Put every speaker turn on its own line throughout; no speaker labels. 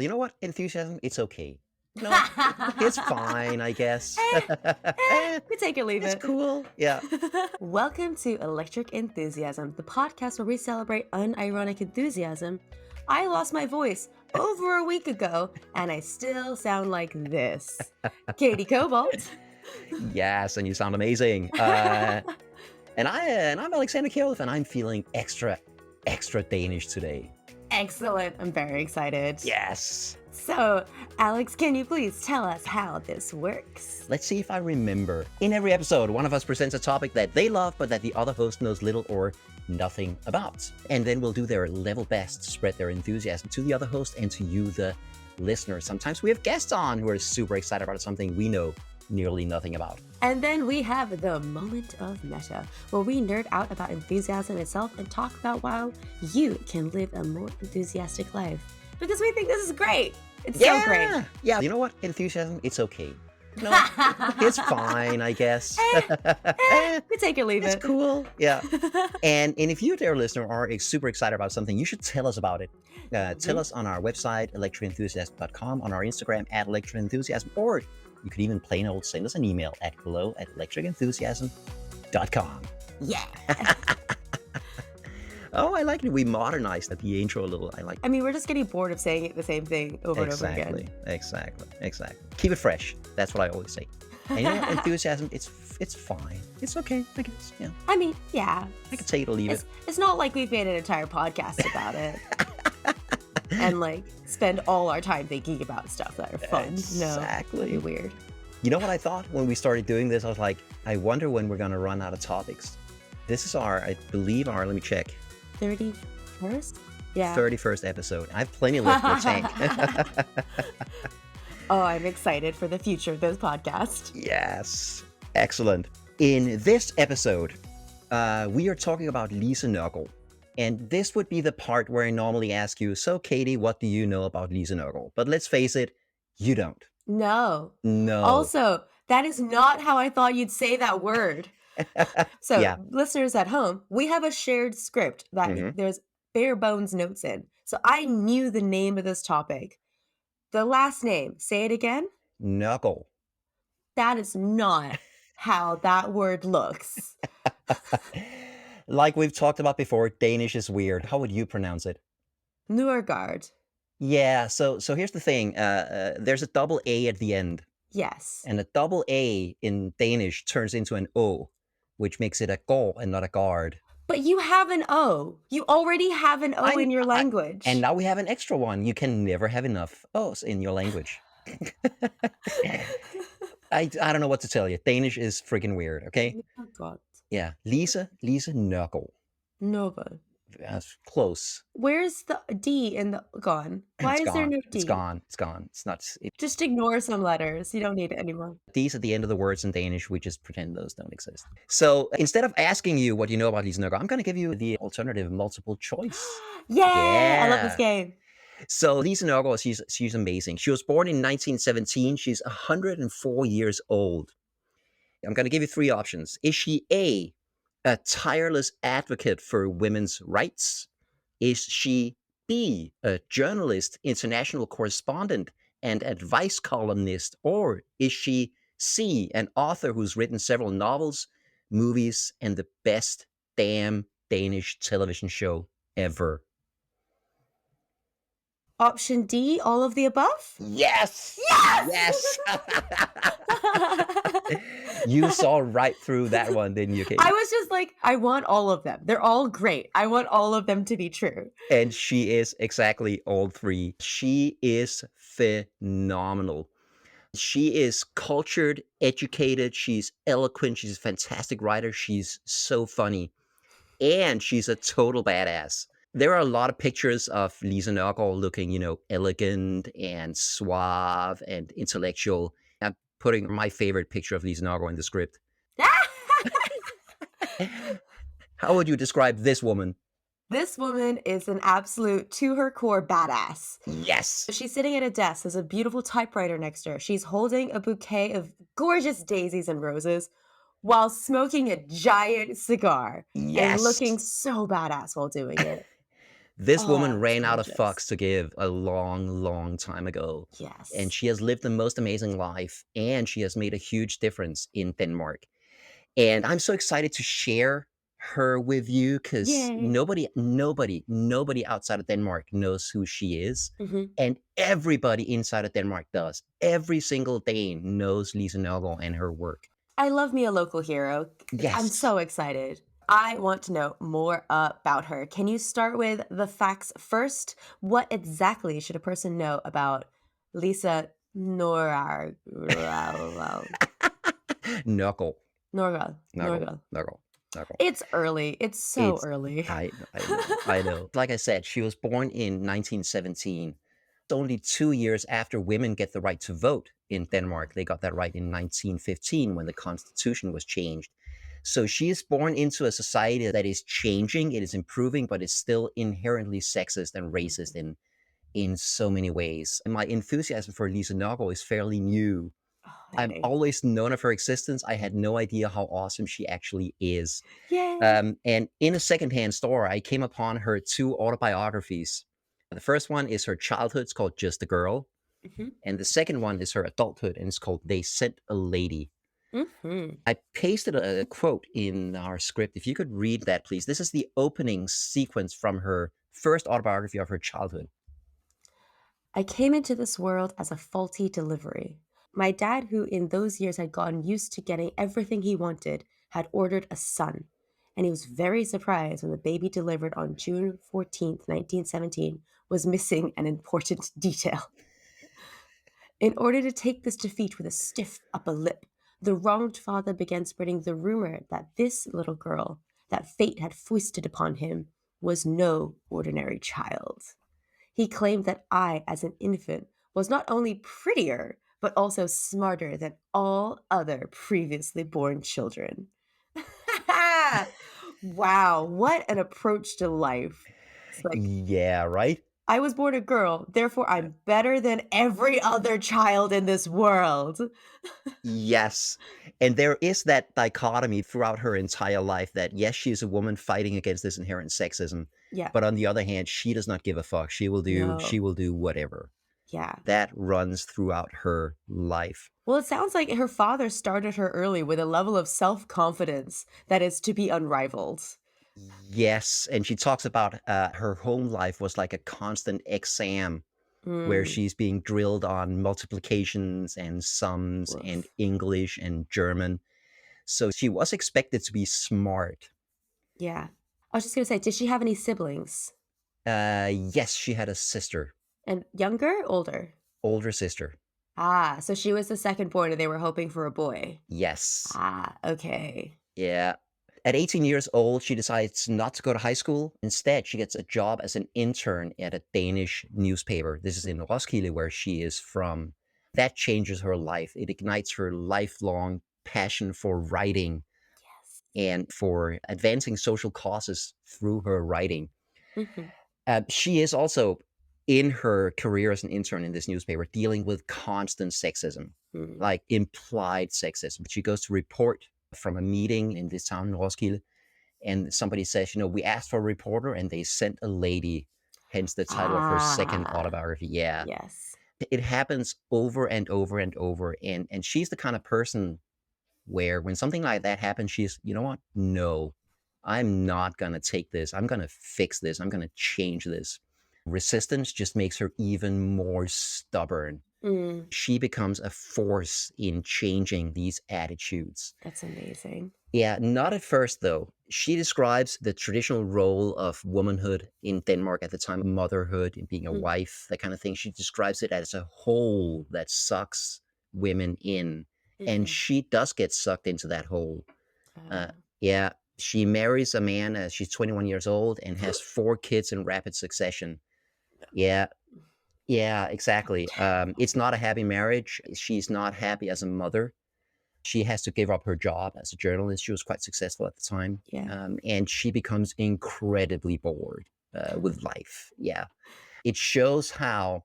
You know what? Enthusiasm, it's okay. You know, it's fine, I guess.
You take or leave
It's
it.
cool. Yeah.
Welcome to Electric Enthusiasm, the podcast where we celebrate unironic enthusiasm. I lost my voice over a week ago, and I still sound like this. Katie Cobalt.
Yes, and you sound amazing. And I'm Alexander Kjellf, and I'm feeling extra Danish today.
Excellent. I'm very excited.
Yes.
So, Alex, can you please tell us how this works?
Let's see if I remember. In every episode, one of us presents a topic that they love, but that the other host knows little or nothing about. And then we'll do their level best to spread their enthusiasm to the other host and to you, the listener. Sometimes we have guests on who are super excited about something we know nearly nothing about.
And then we have the moment of meta, where we nerd out about enthusiasm itself and talk about how you can live a more enthusiastic life. Because we think this is great. It's so great.
Yeah. You know what? Enthusiasm, it's okay. No, it's fine, I guess.
You take or leave
It's
it.
cool. Yeah. And if you, dear listener, are super excited about something, you should tell us about it. Tell us on our website, electricenthusiasm.com, on our Instagram, @electricenthusiasm, or you could even plain old send us an email at hello@electricenthusiasm.com.
Yeah.
Oh, I like it. We modernized the intro a little. I like it.
I mean, we're just getting bored of saying it the same thing over and over again.
Exactly. Keep it fresh. That's what I always say. And you know what? Enthusiasm, it's fine. It's okay, I guess. Yeah.
I mean, yeah.
I can take it or leave it.
It's not like we've made an entire podcast about it. And like spend all our time thinking about stuff that are fun.
Exactly.
No, it'd be weird.
You know what I thought when we started doing this? I was like, I wonder when we're going to run out of topics. This is let me check,
31st? Yeah.
31st episode. I have plenty left in the tank.
Oh, I'm excited for the future of this podcast.
Yes. Excellent. In this episode, we are talking about Lise Nørgaard. And this would be the part where I normally ask you, so Katie, what do you know about Lise Nørgaard? But let's face it, you don't.
No.
No.
Also, that is not how I thought you'd say that word. So,
Yeah.
listeners at home, we have a shared script that there's bare bones notes in. So I knew the name of this topic. The last name, say it again.
Nørgaard.
That is not how that word looks.
Like we've talked about before, Danish is weird. How would you pronounce it?
Nørgaard.
Yeah, so here's the thing. There's a double A at the end.
Yes.
And a double A in Danish turns into an O, which makes it a gård and not a guard.
But you have an O. You already have an O in your language.
And now we have an extra one. You can never have enough O's in your language. I don't know what to tell you. Danish is freaking weird, okay?
Oh, God.
Yeah, Lise Nørgaard.
Nova.
That's close.
Where's the D in the gone? Why is there no D?
It's gone. It's not.
Just ignore some letters. You don't need it anymore.
D's at the end of the words in Danish, we just pretend those don't exist. So instead of asking you what you know about Lise Nørgaard, I'm going to give you the alternative multiple choice.
Yeah, I love this game.
So Lise Nørgaard, she's amazing. She was born in 1917. She's 104 years old. I'm going to give you three options. Is she A, a tireless advocate for women's rights? Is she B, a journalist, international correspondent, and advice columnist? Or is she C, an author who's written several novels, movies, and the best damn Danish television show ever?
Option D, all of the above?
Yes! You saw right through that one, didn't you, Kate?
I was just like, I want all of them. They're all great. I want all of them to be true.
And she is exactly all three. She is phenomenal. She is cultured, educated. She's eloquent. She's a fantastic writer. She's so funny. And she's a total badass. There are a lot of pictures of Lise Nørgaard looking, elegant and suave and intellectual. I'm putting my favorite picture of Lise Nørgaard in the script. How would you describe this woman?
This woman is an absolute to her core badass.
Yes.
She's sitting at a desk. There's a beautiful typewriter next to her. She's holding a bouquet of gorgeous daisies and roses while smoking a giant cigar.
Yes.
And looking so badass while doing it.
This
Oh,
woman
it's
ran out of
gorgeous.
fucks to give a long, long time ago. And
Yes.
she has lived the most amazing life, and she has made a huge difference in Denmark. And I'm so excited to share her with you because
Yay.
nobody outside of Denmark knows who she is.
Hmm.
And everybody inside of Denmark does. Every single Dane knows Lise Nørgaard and her work.
I love me a local hero. I'm
Yes.
so excited. I want to know more about her. Can you start with the facts first? What exactly should a person know about Lisa Nørgaard?
Knuckle.
Norgal.
Knuckle.
Norgal.
Knuckle. Knuckle.
It's early. It's so
It's
early.
I know, I know. Like I said, she was born in 1917. It's only 2 years after women get the right to vote in Denmark. They got that right in 1915 when the constitution was changed. So she is born into a society that is changing, it is improving, but it's still inherently sexist and racist
Mhm.
in so many ways. And my enthusiasm for Lise Nørgaard is fairly new.
Oh,
I've
yay.
always known of her existence. I had no idea how awesome she actually is.
Yay.
And in a secondhand store, I came upon her two autobiographies. The first one is her childhood, it's called Just a Girl.
Hmm.
And the second one is her adulthood, and it's called They Sent a Lady.
Hmm.
I pasted a quote in our script. If you could read that, please. This is the opening sequence from her first autobiography of her childhood.
I came into this world as a faulty delivery. My dad, who in those years had gotten used to getting everything he wanted, had ordered a son, and he was very surprised when the baby delivered on June 14th, 1917, was missing an important detail. In order to take this defeat with a stiff upper lip, the wronged father began spreading the rumor that this little girl, that fate had foisted upon him, was no ordinary child. He claimed that I, as an infant, was not only prettier, but also smarter than all other previously born children. Wow, what an approach to life. It's like,
Yeah, right?
I was born a girl, therefore I'm better than every other child in this world.
Yes. And there is that dichotomy throughout her entire life that, yes, she's a woman fighting against this inherent sexism,
Yeah,
but on the other hand, she does not give a fuck. She
no,
will do whatever.
yeah.
That runs throughout her life.
Well, it sounds like her father started her early with a level of self confidence that is to be unrivaled.
Yes, and she talks about her home life was like a constant exam where
Mm,
she's being drilled on multiplications and sums and
woof.
English and German. So she was expected to be smart.
Yeah. I was just gonna say, did she have any siblings?
Yes, she had a sister,
And younger? Older?
older sister.
Ah, so she was the second born and they were hoping for a boy.
Yes.
Ah, okay.
Yeah. At 18 years old, she decides not to go to high school. Instead, she gets a job as an intern at a Danish newspaper. This is in Roskilde, where she is from. That changes her life. It ignites her lifelong passion for writing
Yes.
and for advancing social causes through her writing.
Mhm.
She is also, in her career as an intern in this newspaper, dealing with constant sexism,
Mm.
like implied sexism. She goes to report from a meeting in this town in Roskilde, and somebody says, we asked for a reporter and they sent a lady, hence the title of her second
Ah,
autobiography. Yeah.
yes.
It happens over and over and over. And she's the kind of person where when something like that happens, she's, you know what? No, I'm not going to take this. I'm going to fix this. I'm going to change this. Resistance just makes her even more stubborn.
Mm,
She becomes a force in changing these attitudes.
that's amazing.
Yeah, not at first, though. She describes the traditional role of womanhood in Denmark at the time, motherhood and being a
Mm,
wife, that kind of thing. She describes it as a hole that sucks women in. And
mhm.
she does get sucked into that hole. Uh,
Oh.
yeah, she marries a man, she's 21 years old, and has 4 kids in rapid succession. Yeah, yeah, exactly. It's not a happy marriage. She's not happy as a mother. She has to give up her job as a journalist. She was quite successful at the time.
Yeah.
And she becomes incredibly bored with life. Yeah. It shows how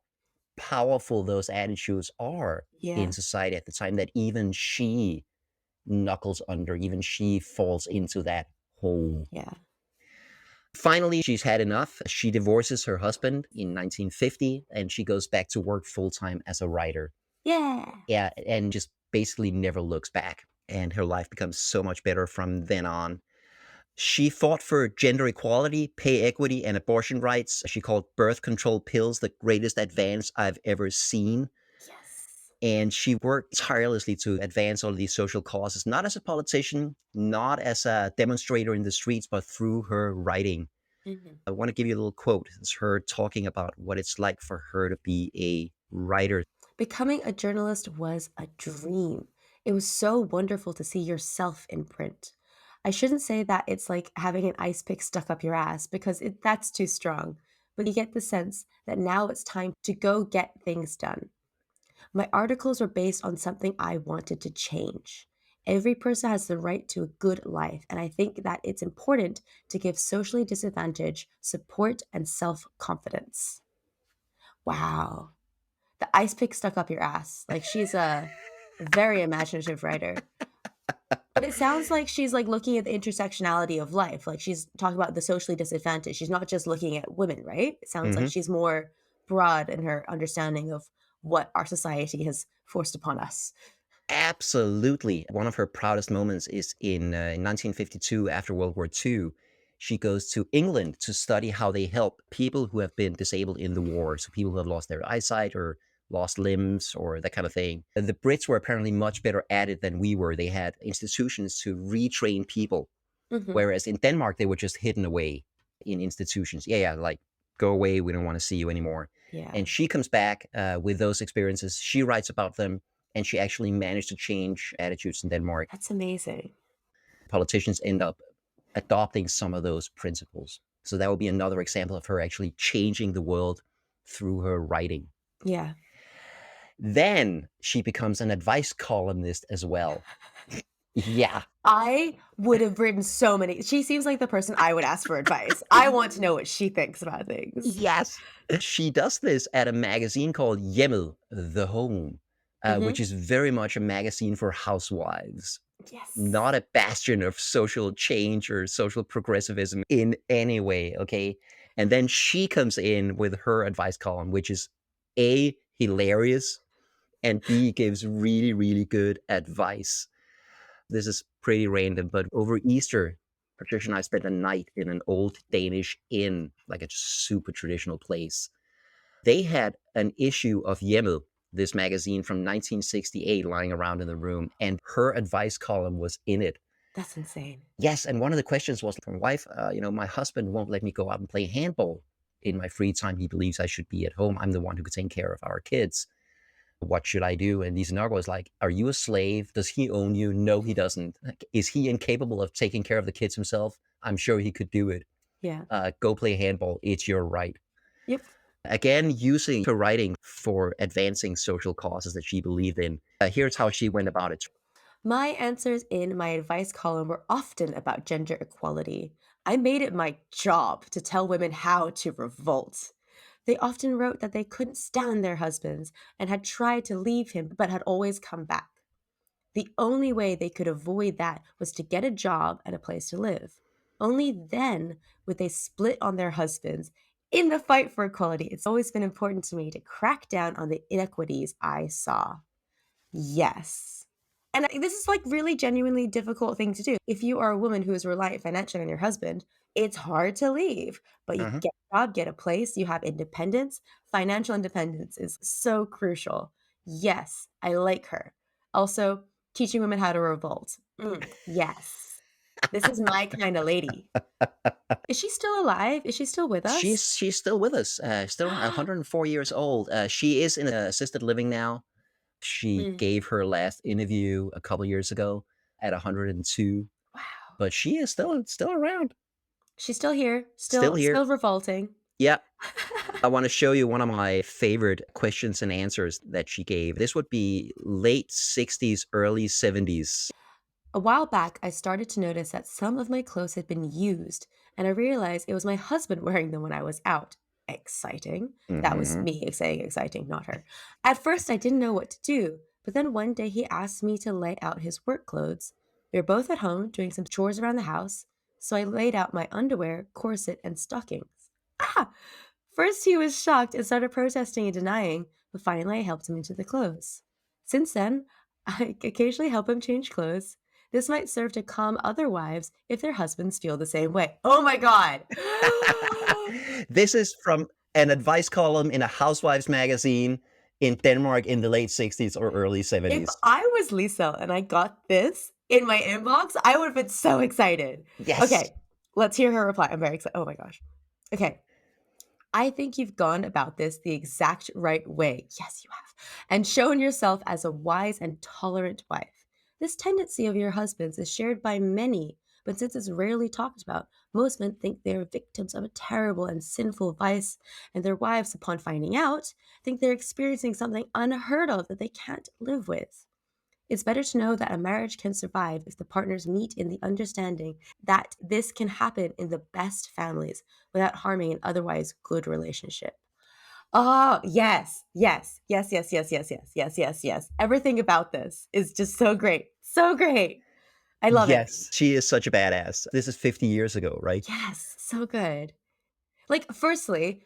powerful those attitudes are in
Yeah.
society at the time that even she knuckles under, even she falls into that hole.
Yeah.
Finally, she's had enough. She divorces her husband in 1950 and she goes back to work full time as a writer.
Yeah.
Yeah, and just basically never looks back. And her life becomes so much better from then on. She fought for gender equality, pay equity, and abortion rights. She called birth control pills the greatest advance I've ever seen.
Yes.
And she worked tirelessly to advance all of these social causes, not as a politician, not as a demonstrator in the streets, but through her writing.
Mhm.
I want to give you a little quote. It's her talking about what it's like for her to be a writer.
Becoming a journalist was a dream. It was so wonderful to see yourself in print. I shouldn't say that it's like having an ice pick stuck up your ass because that's too strong, but you get the sense that now it's time to go get things done. My articles were based on something I wanted to change. Every person has the right to a good life, and I think that it's important to give socially disadvantaged support and self confidence. Wow. The ice pick stuck up your ass. Like she's a very imaginative writer. But it sounds like she's like looking at the intersectionality of life. Like she's talking about the socially disadvantaged. She's not just looking at women, right? It sounds like
Mhm.
she's more broad in her understanding of what our society has forced upon us.
Absolutely. One of her proudest moments is in 1952, after World War II. She goes to England to study how they help people who have been disabled in the war. So people who have lost their eyesight or lost limbs or that kind of thing. The Brits were apparently much better at it than we were. They had institutions to retrain people,
Hmm.
whereas in Denmark, they were just hidden away in institutions. Yeah, yeah, like go away. We don't want to see you anymore.
Yeah,
And she comes back with those experiences. She writes about them and she actually managed to change attitudes in Denmark.
that's amazing.
Politicians end up adopting some of those principles. So that would be another example of her actually changing the world through her writing.
Yeah.
Then she becomes an advice columnist as well. Yeah.
I would have written so many. She seems like the person I would ask for advice. I want to know what she thinks about things.
Yes. She does this at a magazine called Hjemmet, The Home, which
Hmm.
is very much a magazine for housewives.
Yes.
Not a bastion of social change or social progressivism in any way, okay? And then she comes in with her advice column, which is A, hilarious, and B, gives really, really good advice. This is pretty random, but over Easter, Patricia and I spent a night in an old Danish inn, like a super traditional place. They had an issue of Hjemmet, this magazine from 1968, lying around in the room, and her advice column was in it.
That's insane.
Yes, and one of the questions was from my wife, my husband won't let me go out and play handball in my free time. He believes I should be at home. I'm the one who could take care of our kids. What should I do? And Lise Nørgaard was like, are you a slave? Does he own you? No, he doesn't. Like, is he incapable of taking care of the kids himself? I'm sure he could do it.
Yeah.
Go play handball. It's your right.
Yep.
Again, using her writing for advancing social causes that she believed in. Here's how she went about it.
My answers in my advice column were often about gender equality. I made it my job to tell women how to revolt. They often wrote that they couldn't stand their husbands and had tried to leave him but had always come back. The only way they could avoid that was to get a job and a place to live. Only then would they split on their husbands. In the fight for equality, it's always been important to me to crack down on the inequities I saw. Yes. And this is like really genuinely difficult thing to do. If you are a woman who is reliant financially on your husband, it's hard to leave, but you
Uh-huh.
get a job, get a place, you have independence. Financial independence is so crucial. Yes, I like her. Also, teaching women how to revolt. Yes. This is my kind of lady. Is she still alive? Is she still with us?
She's still with us, still 104 years old. She is in assisted living now. She
Mm,
gave her last interview a couple years ago at 102,
wow.
but she is still around,
She's still here,
still here.
still revolting.
Yeah. I want to show you one of my favorite questions and answers that she gave. This would be late 60s, early 70s.
A while back, I started to notice that some of my clothes had been used, and I realized it was my husband wearing them when I was out. Exciting. That was
Mhm.
me saying exciting, not her. At first, I didn't know what to do, but then one day he asked me to lay out his work clothes. We were both at home doing some chores around the house. so I laid out my underwear, corset, and stockings. Ah! First, he was shocked and started protesting and denying, but finally, I helped him into the clothes. Since then, I occasionally help him change clothes. This might serve to calm other wives if their husbands feel the same way. Oh my God!
This is from an advice column in a housewives magazine in Denmark in the late 60s or early
If
70s.
I was Lisa and I got this in my inbox, I would have been so excited.
Yes.
Okay, let's hear her reply. I'm very excited. Oh my gosh. Okay. I think you've gone about this the exact right way. Yes, you have. And shown yourself as a wise and tolerant wife. This tendency of your husband's is shared by many, but since it's rarely talked about, most men think they are victims of a terrible and sinful vice, and their wives, upon finding out, think they're experiencing something unheard of that they can't live with. It's better to know that a marriage can survive if the partners meet in the understanding that this can happen in the best families without harming an otherwise good relationship. Oh, yes, yes, yes, yes, yes, yes, yes, yes, yes, yes. Everything about this is just so great. So great. I love it.
Yes, she is such a badass. This is 50 years ago, right?
Yes, so good. Like, firstly,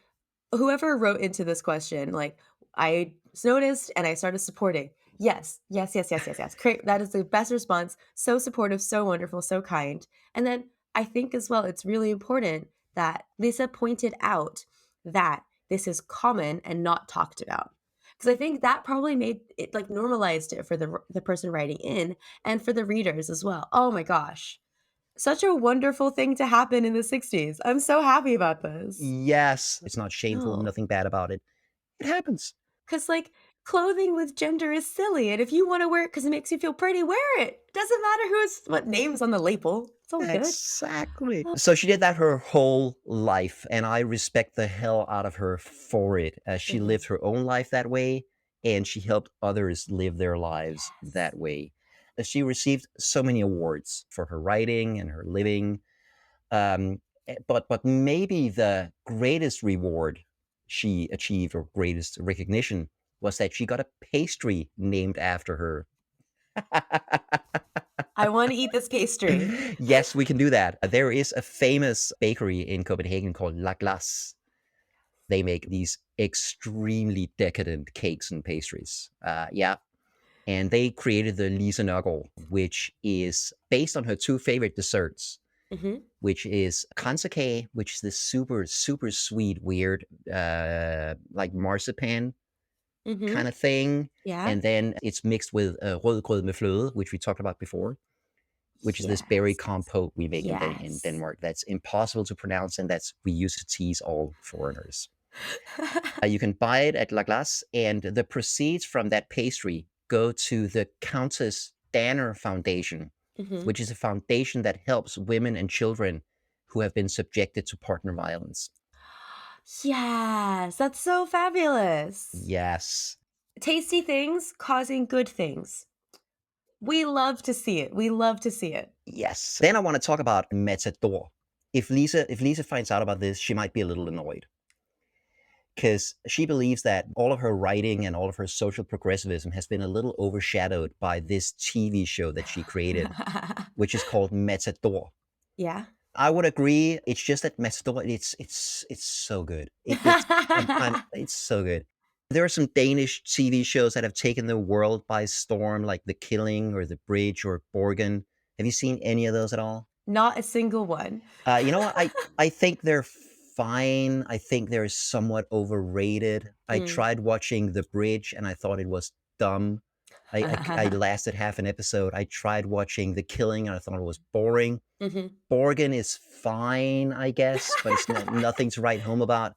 whoever wrote into this question, like, I noticed and I started supporting. Yes, yes, yes, yes, yes, yes. Great. That is the best response. So supportive, so wonderful, so kind. And then I think as well, it's really important that Lisa pointed out that this is common and not talked about. Because I think that probably made it like normalized it for the person writing in and for the readers as well. Oh my gosh. Such a wonderful thing to happen in the 60s. I'm so happy about this.
Yes, it's not shameful,
No.
nothing bad about it. It happens.
Because, like, clothing with gender is silly, and if you wanna wear it because it makes you feel pretty, wear it. Doesn't matter what name's on the label. It's all good.
Exactly. So she did that her whole life, and I respect the hell out of her for it. She
Mhm.
lived her own life that way, and she helped others live their lives
Yes.
that way. She received so many awards for her writing and her living. But maybe the greatest reward she achieved, or greatest recognition, was that she got a pastry named after her.
I wanna eat this pastry.
Yes, we can do that. There is a famous bakery in Copenhagen called La Glace. They make these extremely decadent cakes and pastries. Yeah. And they created the Lise Nørgaard, which is based on her two favorite desserts,
Mhm.
which is kransekage, which is this super, super sweet, weird, like marzipan kind
Mhm.
of thing.
Yeah.
And then it's mixed with rødgrød med fløde, which we talked about before, which is this berry
Yes.
compote we make in
Yes.
Denmark that's impossible to pronounce, and that's we use to tease all foreigners. You can buy it at La Glace, and the proceeds from that pastry go to the Countess Danner Foundation,
Mhm.
which is a foundation that helps women and children who have been subjected to partner violence.
Yes, that's so fabulous.
Yes.
Tasty things causing good things. We love to see it. We love to see it.
Yes. Then I want to talk about Matador. If Lisa finds out about this, she might be a little annoyed, because she believes that all of her writing and all of her social progressivism has been a little overshadowed by this TV show that she created, which is called Matador.
Yeah.
I would agree. It's just that Matador, it's so good. It's so good. There are some Danish TV shows that have taken the world by storm, like The Killing or The Bridge or Borgen. Have you seen any of those at all?
Not a single one.
You know what? I think they're fine. I think they're somewhat overrated. I
Mm.
tried watching The Bridge and I thought it was dumb. I lasted half an episode. I tried watching The Killing and I thought it was boring.
Mhm.
Borgen is fine, I guess, but it's nothing to write home about.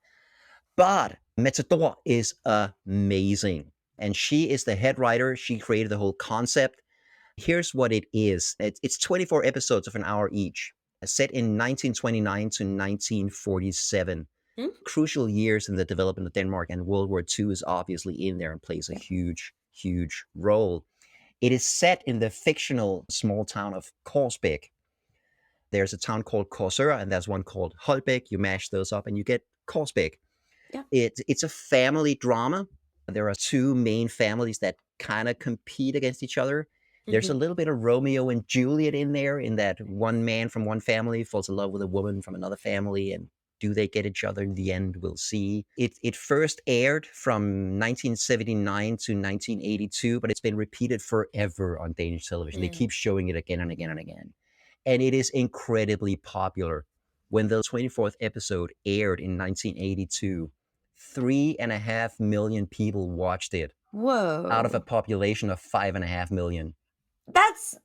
But Matador is amazing. And she is the head writer. She created the whole concept. Here's what it is. It's 24 episodes of an hour each, set in 1929 to 1947.
Mm?
Crucial years in the development of Denmark, and World War II is obviously in there and plays a
Yeah.
huge, huge role. It is set in the fictional small town of Korsbæk. There's a town called Korsør, and there's one called Holbæk. You mash those up and you get Korsbæk.
Yeah.
It's a family drama. There are two main families that kind of compete against each other. There's a
Mhm.
little bit of Romeo and Juliet in there, in that one man from one family falls in love with a woman from another family, and do they get each other in the end? We'll see. It first aired from 1979 to 1982, but it's been repeated forever on Danish television. They
Mm.
keep showing it again and again and again. And it is incredibly popular. When the 24th episode aired in 1982, 3.5 million people watched it out of a
Whoa.
population of 5.5 million.
That's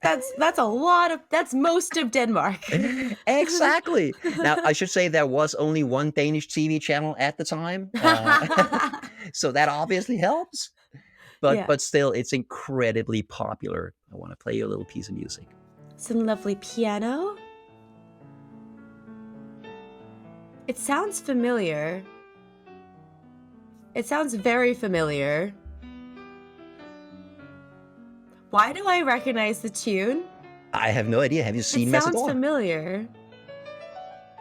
a lot of that's most of Denmark.
Exactly. Now, I should say there was only one Danish TV channel at the time, so that obviously helps. But
Yeah.
but still, it's incredibly popular. I want to play you a little piece of music.
Some lovely piano. It sounds familiar. It sounds very familiar. Why do I recognize the tune?
I have no idea. Have you
It
seen
sounds
Matador?
familiar.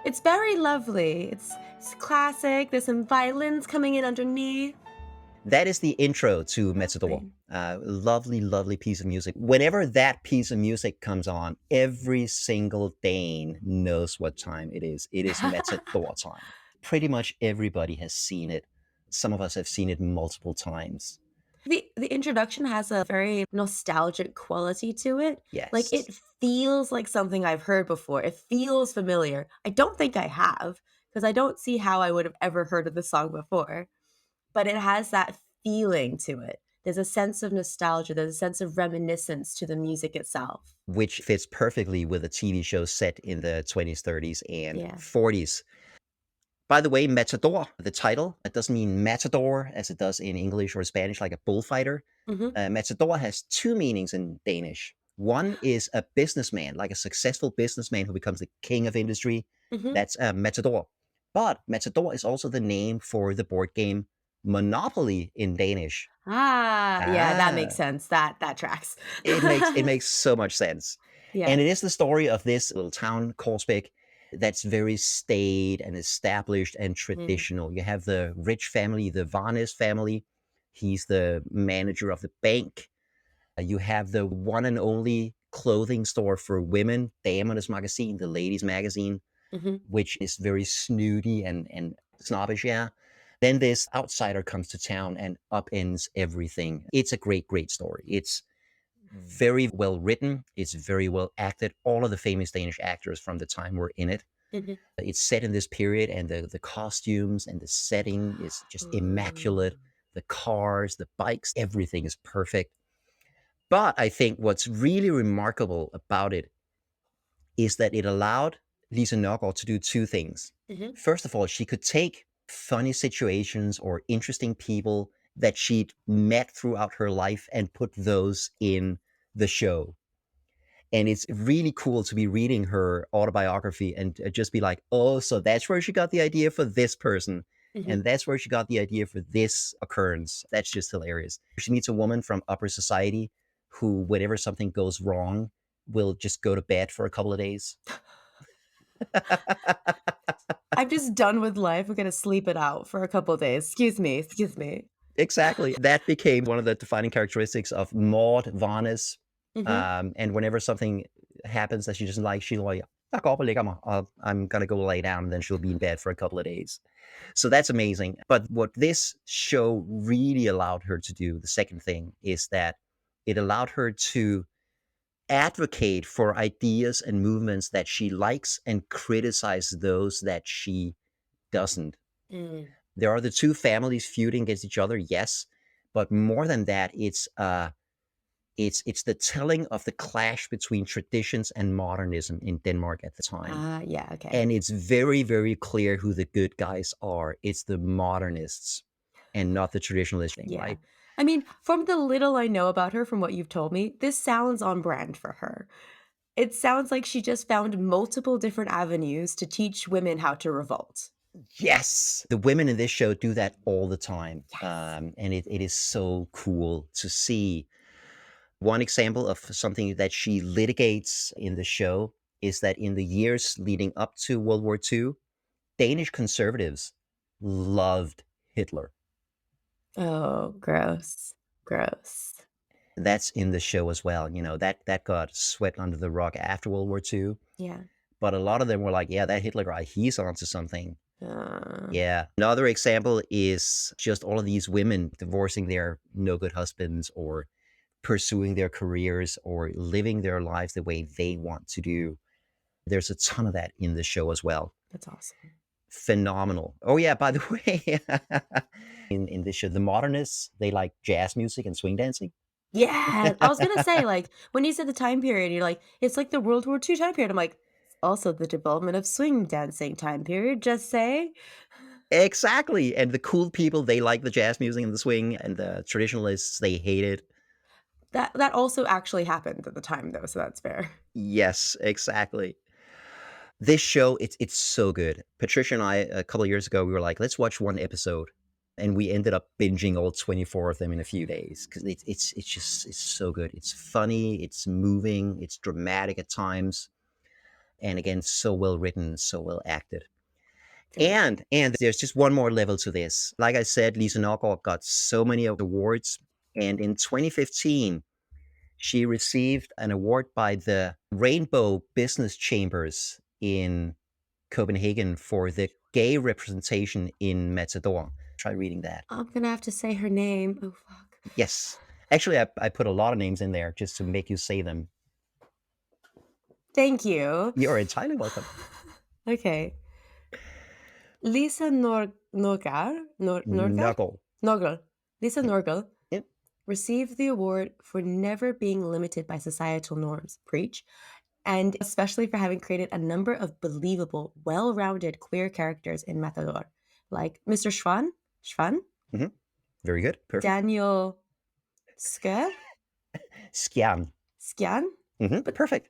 It's very lovely. It's classic. There's some violins coming in underneath.
That is the intro to Matador.
Lovely.
Lovely, lovely piece of music. Whenever that piece of music comes on, every single Dane knows what time it is. It is Matador time. Pretty much everybody has seen it. Some of us have seen it multiple times.
The introduction has a very nostalgic quality to it. Like,
Yes.
it feels like something I've heard before. It feels familiar. I don't think I have, because I don't see how I would have ever heard of the song before, but it has that feeling to it. There's a sense of nostalgia, there's a sense of reminiscence to the music itself.
Which fits perfectly with a TV show set in the 20s, 30s, and
Yeah.
40s. By the way, Matador, the title, it doesn't mean matador as it does in English or Spanish, like a bullfighter.
Mhm.
Matador has two meanings in Danish. One is a businessman, like a successful businessman who becomes the king of industry.
Mhm.
That's a Matador. But Matador is also the name for the board game Monopoly in Danish.
Ah, yeah, that makes
Ah,
sense. That tracks.
it makes so much sense.
Yeah.
And it is the story of this little town, Korsbæk, that's very staid and established and
Mm.
traditional. You have the rich family, the Varnes family. He's the manager of the bank. You have the one and only clothing store for women, Damernes Magazine, the ladies' magazine,
Mhm.
which is very snooty and snobbish, yeah. Then this outsider comes to town and upends everything. It's a great, great story. It's very well written. It's very well acted. All of the famous Danish actors from the time were in it.
Mhm.
It's set in this period, and the costumes and the setting is just immaculate.
Ooh.
The cars, the bikes, everything is perfect. But I think what's really remarkable about it is that it allowed Lise Nørgaard to do two things.
Mhm.
First of all, she could take funny situations or interesting people that she'd met throughout her life and put those in the show. And it's really cool to be reading her autobiography and just be like, oh, so that's where she got the idea for this person.
Mhm.
And that's where she got the idea for this occurrence. That's just hilarious. She meets a woman from upper society who, whenever something goes wrong, will just go to bed for a couple of days.
I'm just done with life. I'm gonna sleep it out for a couple days. Excuse me, excuse me.
Exactly. That became one of the defining characteristics of Maud Varnes.
Mhm.
And whenever something happens that she doesn't like, she'll like, "Jeg går op og lægger mig. I'm gonna go lay down," and then she'll be in bed for a couple of days. So that's amazing. But what this show really allowed her to do, the second thing, is that it allowed her to advocate for ideas and movements that she likes and criticize those that she doesn't.
Mm.
There are the two families feuding against each other, yes, but more than that, it's the telling of the clash between traditions and modernism in Denmark at the time.
Ah, yeah, okay.
And it's very, very clear who the good guys are. It's the modernists and not the traditionalists,
Yeah.
right?
I mean, from the little I know about her, from what you've told me, this sounds on brand for her. It sounds like she just found multiple different avenues to teach women how to revolt.
Yes, the women in this show do that all the time,
Yes.
and it is so cool to see. One example of something that she litigates in the show is that in the years leading up to World War II, Danish conservatives loved Hitler.
Oh, gross. Gross.
That's in the show as well. That got swept under the rug after World War II.
Yeah.
But a lot of them were like, yeah, that Hitler guy, he's onto something.
Uh,
Yeah. Another example is just all of these women divorcing their no good husbands or pursuing their careers or living their lives the way they want to do. There's a ton of that in the show as well.
that's awesome.
Phenomenal. Oh, yeah, by the way, in this show, the modernists, they like jazz music and swing dancing.
Yeah, I was gonna say, like, when you said the time period, you're like, it's like the World War II time period. I'm like, it's also the development of swing dancing time period, just say.
Exactly. And the cool people, they like the jazz music and the swing, and the traditionalists, they hate it.
That also actually happened at the time though, so that's fair.
Yes, exactly. This show, it's so good. Patricia and I, a couple of years ago, we were like, let's watch one episode. And we ended up binging all 24 of them in a few days because it's so good. It's funny, it's moving, it's dramatic at times. And again, so well written, so well acted.
Very
And there's just one more level to this. Like I said, Lise Nørgaard got so many awards. And in 2015, she received an award by the Rainbow Business Chambers in Copenhagen for the gay representation in Matador. Try reading that.
I'm gonna have to say her name. Oh fuck.
Yes. Actually, I put a lot of names in there just to make you say them.
Thank you.
You're entirely welcome.
Okay. Lise Nørgaard?
Nørgaard.
Nørgaard. Lise Nørgaard
Yep.
received the award for never being limited by societal norms, preach, and especially for having created a number of believable, well-rounded queer characters in Matador, like Mr. Schwan,
Very good. Perfect.
Daniel
Skjern.
Skjan.
But perfect.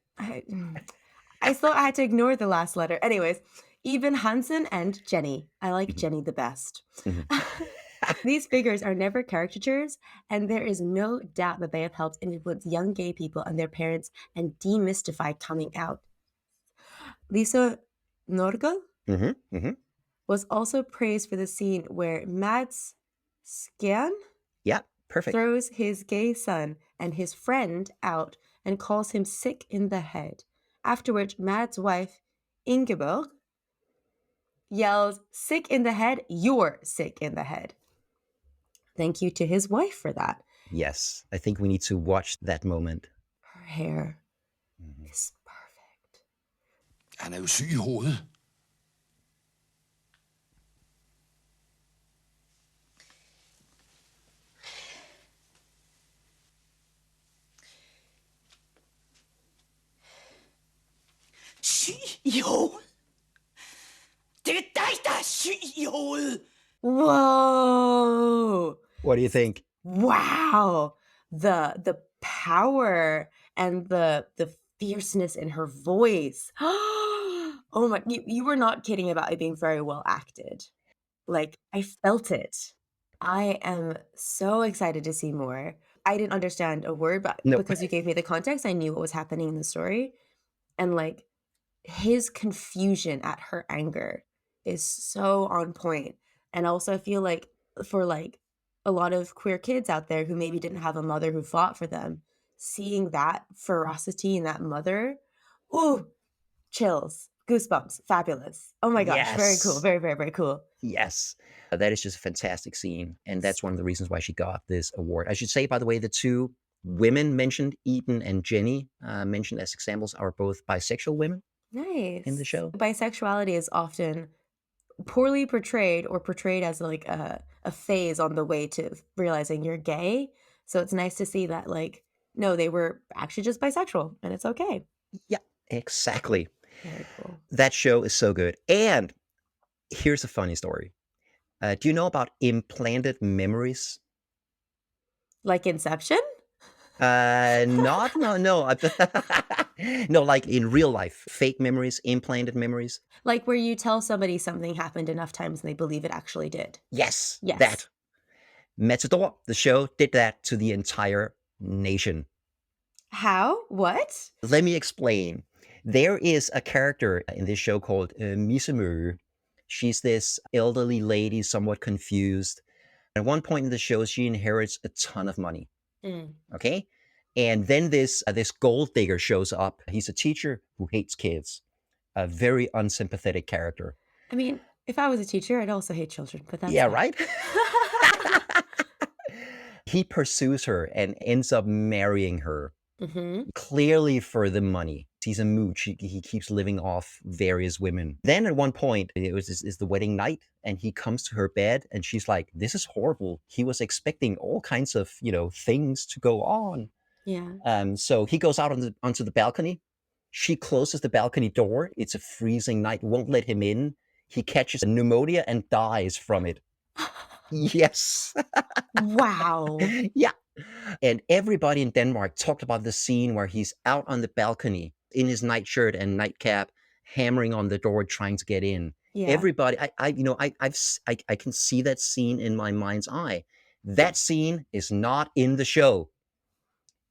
I thought I had to ignore the last letter. Anyways, even Hansen and Jenny. I like Jenny the best. These figures are never caricatures, and there is no doubt that they have helped influence young gay people and their parents and demystify coming out. Lise Nørgaard was also praised for the scene where Mads Skjern
Yeah, perfect.
throws his gay son and his friend out and calls him sick in the head. After which Mads' wife, Ingeborg, yells, "Sick in the head, you're sick in the head." Thank you to his wife for that.
Yes, I think we need to watch that moment.
Her hair is perfect.
Han er jo syg i hovedet. Syg i hovedet? Det er dig, der er syg i hovedet.
Whoa!
What do you think?
Wow! The power and the fierceness in her voice. Oh my! You were not kidding about it being very well acted. Like, I felt it. I am so excited to see more. I didn't understand a word, but
No.
because you gave me the context, I knew what was happening in the story. And like his confusion at her anger is so on point. And also I feel like for like a lot of queer kids out there who maybe didn't have a mother who fought for them, seeing that ferocity in that mother, ooh, chills, goosebumps, fabulous. Oh my gosh, very cool.
Yes.
Very, very, very cool.
Yes. That is just a fantastic scene. And that's one of the reasons why she got this award. I should say, by the way, the two women mentioned, Eden and Jenny, mentioned as examples, are both bisexual women
Nice.
in the show.
Bisexuality is often poorly portrayed or portrayed as like a phase on the way to realizing you're gay. So it's nice to see that like, no, they were actually just bisexual and it's okay.
Yeah, exactly.
Very cool.
That show is so good. And here's a funny story. Do you know about implanted memories?
Like Inception?
No. No, like in real life, fake memories, implanted memories.
Like where you tell somebody something happened enough times and they believe it actually did.
Yes,
Yes.
that. Matador, the show, did that to the entire nation.
How? What?
Let me explain. There is a character in this show called Missemø. She's this elderly lady, somewhat confused. At one point in the show, she inherits a ton of money.
Mm.
Okay? And then this gold digger shows up. He's a teacher who hates kids. A very unsympathetic character.
I mean, if I was a teacher, I'd also hate children, but that's
Yeah,
fine.
right? He pursues her and ends up marrying her, clearly for the money. He's a mooch. He keeps living off various women. Then at one point, it was is the wedding night, and he comes to her bed, and she's like, "This is horrible." He was expecting all kinds of things to go on.
Yeah.
So he goes out onto the balcony. She closes the balcony door. It's a freezing night. Won't let him in. He catches pneumonia and dies from it. Yes.
Wow.
Yeah. And everybody in Denmark talked about the scene where he's out on the balcony in his nightshirt and nightcap, hammering on the door, trying to get in.
Yeah.
Everybody, I can see that scene in my mind's eye. That scene is not in the show.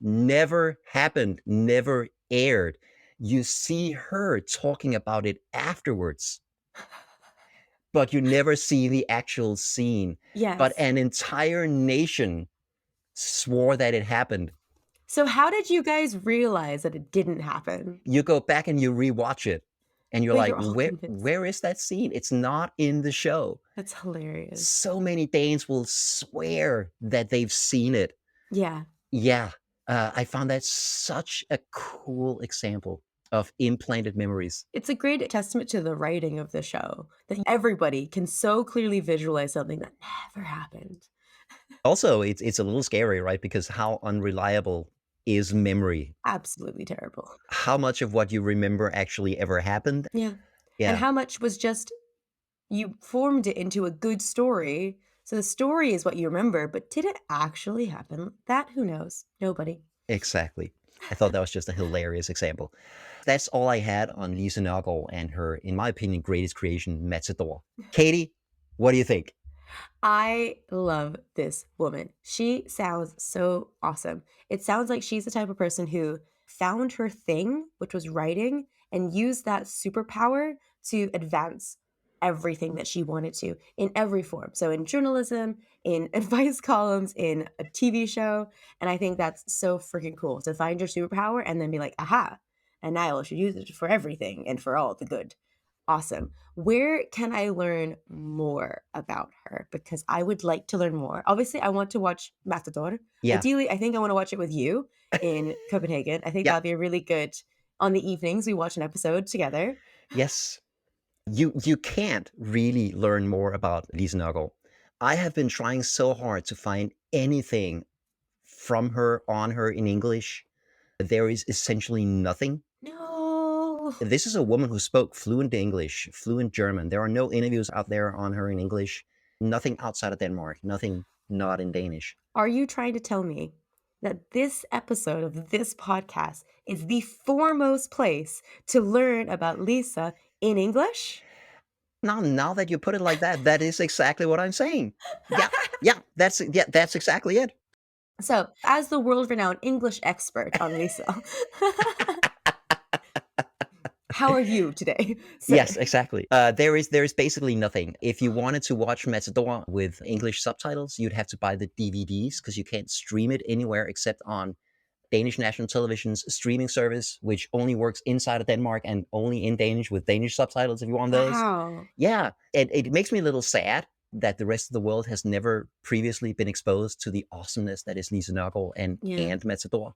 Never happened, never aired. You see her talking about it afterwards, but you never see the actual scene.
Yes.
But an entire nation swore that it happened.
So how did you guys realize that it didn't happen?
You go back and you rewatch it, and you're
But
like,
you're all convinced.
where is that scene? It's not in the show.
That's hilarious.
So many Danes will swear that they've seen it.
Yeah.
Yeah. I found that such a cool example of implanted memories.
It's a great testament to the writing of the show that everybody can so clearly visualize something that never happened.
Also, it's a little scary, right? Because how unreliable is memory?
Absolutely terrible.
How much of what you remember actually ever happened?
Yeah.
Yeah.
And how much was just you formed it into a good story. So the story is what you remember, but did it actually happen? That, who knows? Nobody.
Exactly. I thought that was just a hilarious example. That's all I had on Lise Nørgaard and her, in my opinion, greatest creation, Matador. Katie, what do you think?
I love this woman. She sounds so awesome. It sounds like she's the type of person who found her thing, which was writing, and used that superpower to advance everything that she wanted to in every form. So in journalism, in advice columns, in a TV show. And I think that's so freaking cool to find your superpower and then be like, aha, and now I should use it for everything and for all the good. Awesome. Where can I learn more about her? Because I would like to learn more. Obviously, I want to watch Matador.
Yeah.
Ideally, I think I want to watch it with you in Copenhagen. I think
Yeah.
that'd be a really good, on the evenings, we watch an episode together.
Yes. You can't really learn more about Lise Nørgaard. I have been trying so hard to find anything from her, on her in English. There is essentially nothing.
No.
This is a woman who spoke fluent English, fluent German. There are no interviews out there on her in English. Nothing outside of Denmark. Nothing not in Danish.
Are you trying to tell me that this episode of this podcast is the foremost place to learn about Lisa in English?
Now that you put it like that, that is exactly what I'm saying. Yeah, that's exactly it.
So, as the world-renowned English expert on Lisa, how are you today, sir?
Yes, exactly. There is basically nothing. If you wanted to watch Matador with English subtitles, you'd have to buy the DVDs because you can't stream it anywhere except on Danish National Television's streaming service, which only works inside of Denmark and only in Danish with Danish subtitles if you want those.
Wow.
Yeah, it makes me a little sad that the rest of the world has never previously been exposed to the awesomeness that is Lise Nørgaard and Matador.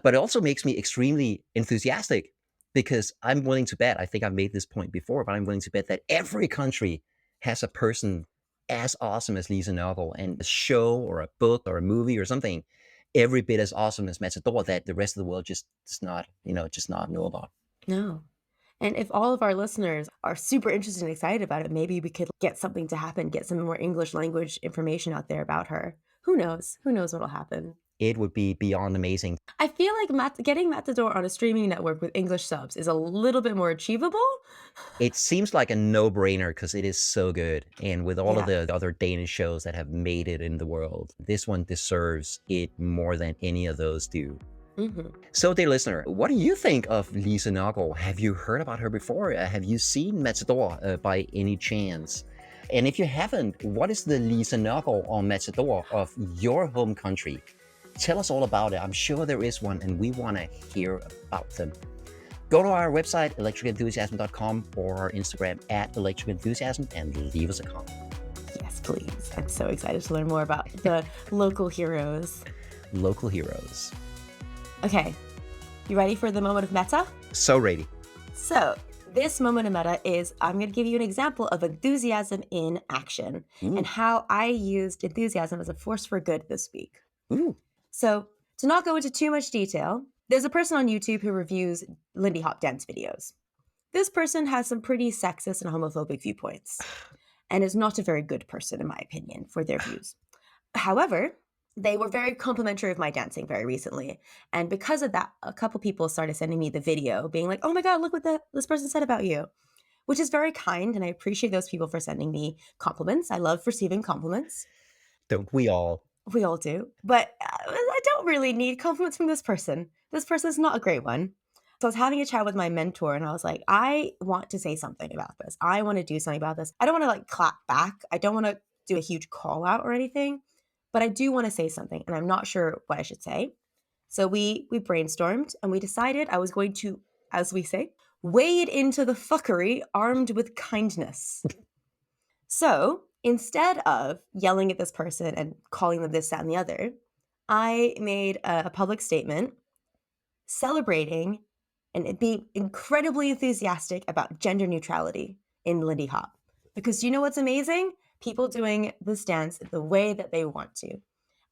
But it also makes me extremely enthusiastic because I'm willing to bet, I think I've made this point before, but I'm willing to bet that every country has a person as awesome as Lise Nørgaard, and a show or a book or a movie or something every bit as awesome as Matador that the rest of the world just does not, just not know about.
No. And if all of our listeners are super interested and excited about it, maybe we could get something to happen, get some more English language information out there about her. Who knows? Who knows what'll happen?
It would be beyond amazing.
I feel like getting Matador on a streaming network with English subs is a little bit more achievable.
It seems like a no-brainer because it is so good. And with all of the other Danish shows that have made it in the world, this one deserves it more than any of those do.
Mm-hmm.
So, dear listener, what do you think of Lise Nørgaard? Have you heard about her before? Have you seen Matador by any chance? And if you haven't, what is the Lise Nørgaard or Matador of your home country? Tell us all about it. I'm sure there is one, and we want to hear about them. Go to our website, electricenthusiasm.com, or our Instagram at electricenthusiasm, and leave us a comment.
Yes, please. I'm so excited to learn more about the local heroes.
Local heroes.
Okay, you ready for the moment of meta?
So ready.
So, this moment of meta is I'm going to give you an example of enthusiasm in action and how I used enthusiasm as a force for good this week.
Ooh.
So, to not go into too much detail, there's a person on YouTube who reviews Lindy Hop dance videos. This person has some pretty sexist and homophobic viewpoints and is not a very good person, in my opinion, for their views. However, they were very complimentary of my dancing very recently. And because of that, a couple people started sending me the video being like, oh my God, look what this person said about you, which is very kind. And I appreciate those people for sending me compliments. I love receiving compliments.
Don't we all?
We all do. But I don't really need compliments from this person. This person's not a great one. So I was having a chat with my mentor and I was like, I want to say something about this. I want to do something about this. I don't want to like clap back. I don't want to do a huge call out or anything, but I do want to say something and I'm not sure what I should say. So we brainstormed and we decided I was going to, as we say, wade into the fuckery armed with kindness. So instead of yelling at this person and calling them this, that, and the other, I made a public statement celebrating and being incredibly enthusiastic about gender neutrality in Lindy Hop. Because you know what's amazing? People doing this dance the way that they want to.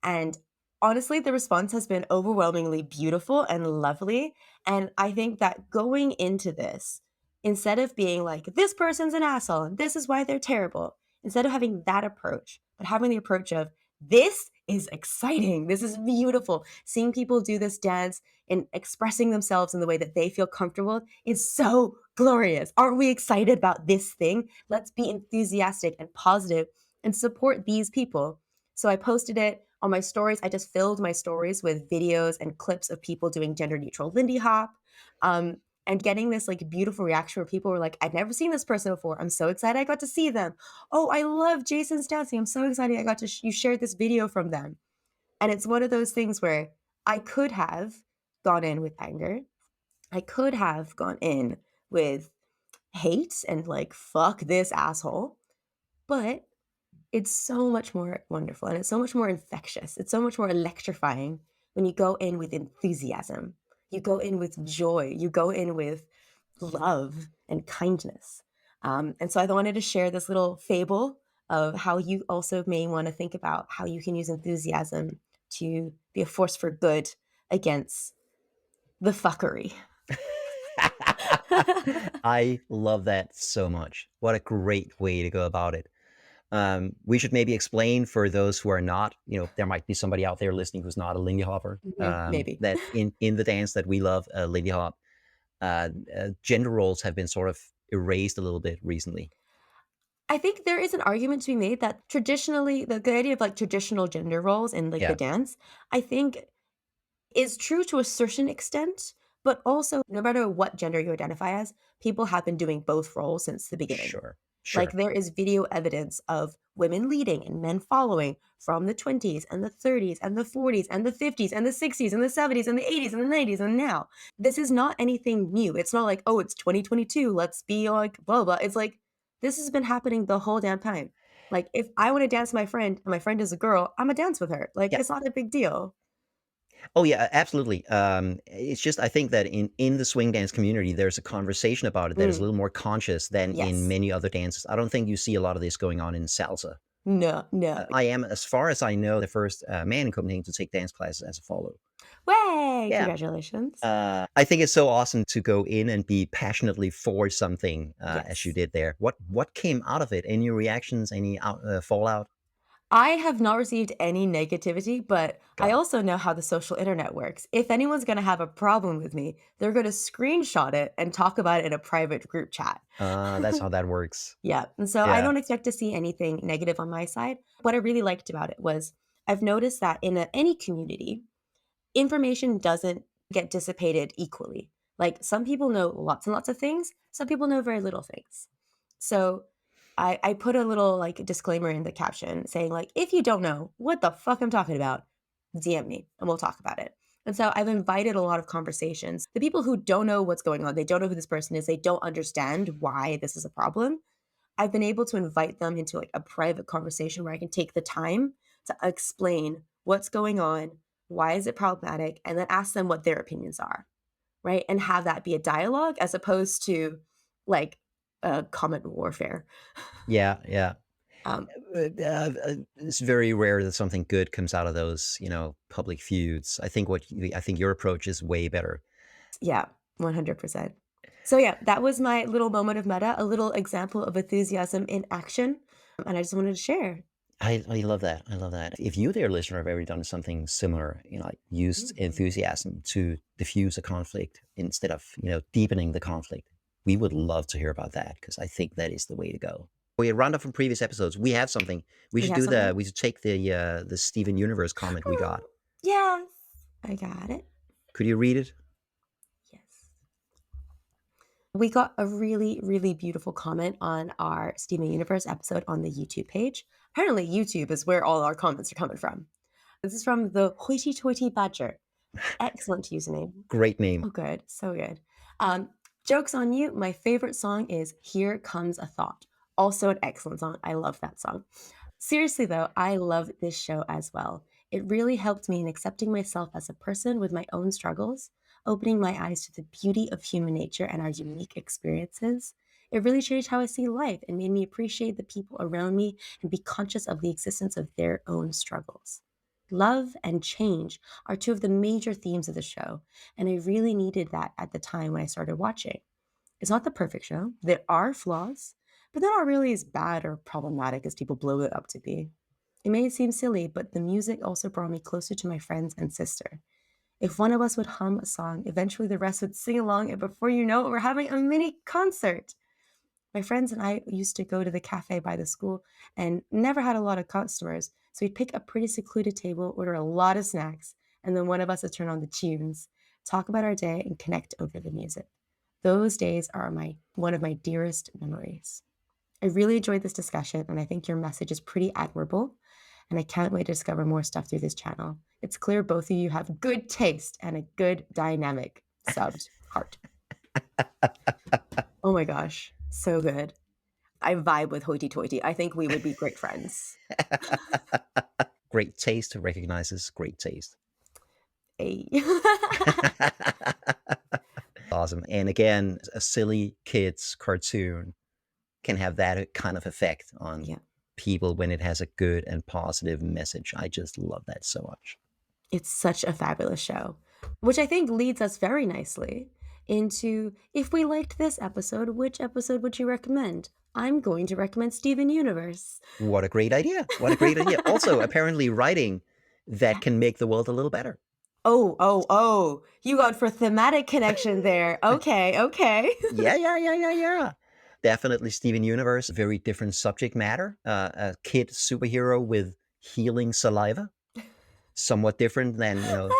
And honestly, the response has been overwhelmingly beautiful and lovely. And I think that going into this, instead of being like, this person's an asshole and this is why they're terrible, instead of having that approach, but having the approach of, this is exciting. This is beautiful. Seeing people do this dance and expressing themselves in the way that they feel comfortable is so glorious. Aren't we excited about this thing? Let's be enthusiastic and positive and support these people. So I posted it on my stories. I just filled my stories with videos and clips of people doing gender neutral Lindy Hop. And getting this like beautiful reaction where people were like, I'd never seen this person before. I'm so excited I got to see them. Oh, I love Jason's dancing. I'm so excited I got to you shared this video from them. And it's one of those things where I could have gone in with anger. I could have gone in with hate and like, fuck this asshole. But it's so much more wonderful and it's so much more infectious. It's so much more electrifying when you go in with enthusiasm. You go in with joy. You go in with love and kindness. And so I wanted to share this little fable of how you also may want to think about how you can use enthusiasm to be a force for good against the fuckery.
I love that so much. What a great way to go about it. We should maybe explain for those who are not, there might be somebody out there listening who's not a Lindy Hopper.
Maybe.
That in the dance that we love, Lindy Hop, gender roles have been sort of erased a little bit recently.
I think there is an argument to be made that traditionally, the idea of like traditional gender roles in like the dance, I think is true to a certain extent, but also no matter what gender you identify as, people have been doing both roles since the beginning.
Sure.
Like there is video evidence of women leading and men following from the 20s and the 30s and the 40s and the 50s and the 60s and the 70s and the 80s and the 90s and now. This is not anything new. It's not like, oh, it's 2022. Let's be like blah, blah. It's like this has been happening the whole damn time. Like if I want to dance with my friend and my friend is a girl, I'm going to dance with her. Like it's not a big deal.
Oh yeah, absolutely. It's just I think that in the swing dance community, there's a conversation about it that is a little more conscious than in many other dances. I don't think you see a lot of this going on in salsa.
No.
I am, as far as I know, the first man in Copenhagen to take dance classes as a follow.
Way!
Yeah.
Congratulations.
I think it's so awesome to go in and be passionately for something as you did there. What came out of it? Any reactions? Any fallout?
I have not received any negativity, but I also know how the social internet works. If anyone's going to have a problem with me, they're going to screenshot it and talk about it in a private group chat.
That's how that works.
Yeah. And so I don't expect to see anything negative on my side. What I really liked about it was I've noticed that in any community, information doesn't get dissipated equally. Like some people know lots and lots of things. Some people know very little things. So I put a little like disclaimer in the caption saying like, if you don't know what the fuck I'm talking about, DM me and we'll talk about it. And so I've invited a lot of conversations. The people who don't know what's going on, they don't know who this person is, they don't understand why this is a problem. I've been able to invite them into like a private conversation where I can take the time to explain what's going on, why is it problematic, and then ask them what their opinions are, right? And have that be a dialogue as opposed to like a comment warfare.
Yeah, yeah.
Um,
It's very rare that something good comes out of those, public feuds. I think your approach is way better.
yeah, 100%. So yeah, that was my little moment of meta, a little example of enthusiasm in action. And I just wanted to share.
I love that. I love that. If you, dear listener, have ever done something similar, like used enthusiasm to diffuse a conflict instead of, deepening the conflict, we would love to hear about that because I think that is the way to go. We round up from previous episodes. We have something. We should
have something?
we should take the Steven Universe comment we got.
Yes, I got it.
Could you read it?
Yes. We got a really, really beautiful comment on our Steven Universe episode on the YouTube page. Apparently, YouTube is where all our comments are coming from. This is from the Hoity Toity Badger. Excellent username.
Great name.
Oh, good. So good. Joke's on you. My favorite song is Here Comes a Thought. Also an excellent song. I love that song. Seriously, though, I love this show as well. It really helped me in accepting myself as a person with my own struggles, opening my eyes to the beauty of human nature and our unique experiences. It really changed how I see life and made me appreciate the people around me and be conscious of the existence of their own struggles. Love and change are two of the major themes of the show, and I really needed that at the time when I started watching. It's not the perfect show. There are flaws, but they're not really as bad or problematic as people blow it up to be. It may seem silly, but the music also brought me closer to my friends and sister. If one of us would hum a song, eventually the rest would sing along, and before you know it, we're having a mini concert. My friends and I used to go to the cafe by the school and never had a lot of customers, so we'd pick a pretty secluded table, order a lot of snacks, and then one of us would turn on the tunes, talk about our day, and connect over the music. Those days are one of my dearest memories. I really enjoyed this discussion, and I think your message is pretty admirable, and I can't wait to discover more stuff through this channel. It's clear both of you have good taste and a good dynamic. Subbed. Heart. Oh my gosh. So good. I vibe with Hoity Toity. I think we would be great friends.
Great taste recognizes great taste.
Hey.
Awesome. And again, a silly kids cartoon can have that kind of effect on people when it has a good and positive message. I just love that so much.
It's such a fabulous show, which I think leads us very nicely into, if we liked this episode, which episode would you recommend? I'm going to recommend Steven Universe.
What a great idea. What a great idea. Also, apparently writing that can make the world a little better.
Oh. You got for thematic connection there. Okay.
Yeah. Definitely Steven Universe, very different subject matter. A kid superhero with healing saliva. Somewhat different than,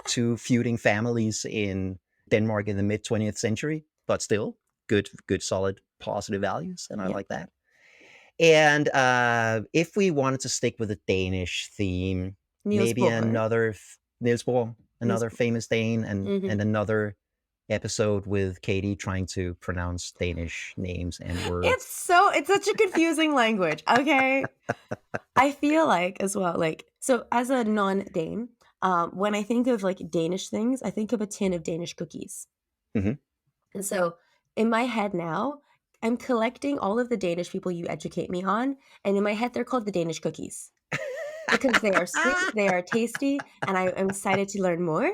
two feuding families in Denmark in the mid 20th century, but still good, solid, positive values. And I like that. And if we wanted to stick with a Danish theme, maybe another Niels Bohr, another famous Dane, and another episode with Katie trying to pronounce Danish names and words.
It's such a confusing language. Okay. I feel like as well, so as a non-Dane, when I think of Danish things, I think of a tin of Danish cookies.
Mm-hmm.
And so in my head now, I'm collecting all of the Danish people you educate me on. And in my head, they're called the Danish cookies because they are sweet, they are tasty, and I am excited to learn more.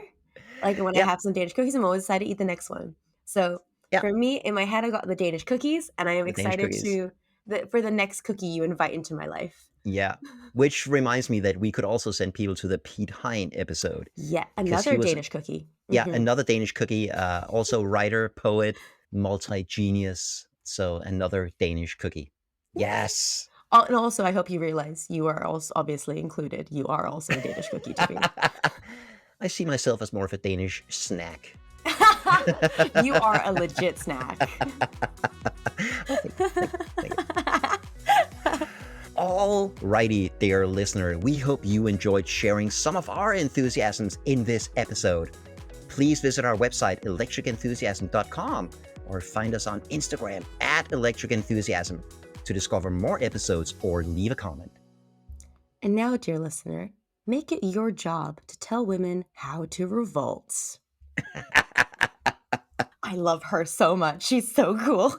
When I have some Danish cookies, I'm always excited to eat the next one. So for me, in my head, I got the Danish cookies, and I am excited for the next cookie you invite into my life.
Yeah, which reminds me that we could also send people to the Pete Hein episode.
Yeah, another Danish cookie.
Yeah, another Danish cookie, also writer, poet, multi-genius. So another Danish cookie. Yes.
And also, I hope you realize you are also obviously included. You are also a Danish cookie to me.
I see myself as more of a Danish snack.
You are a legit snack.
All Alrighty, dear listener, we hope you enjoyed sharing some of our enthusiasms in this episode. Please visit our website, electricenthusiasm.com, or find us on Instagram @electricenthusiasm to discover more episodes or leave a comment.
And now, dear listener, make it your job to tell women how to revolt. I love her so much. She's so cool.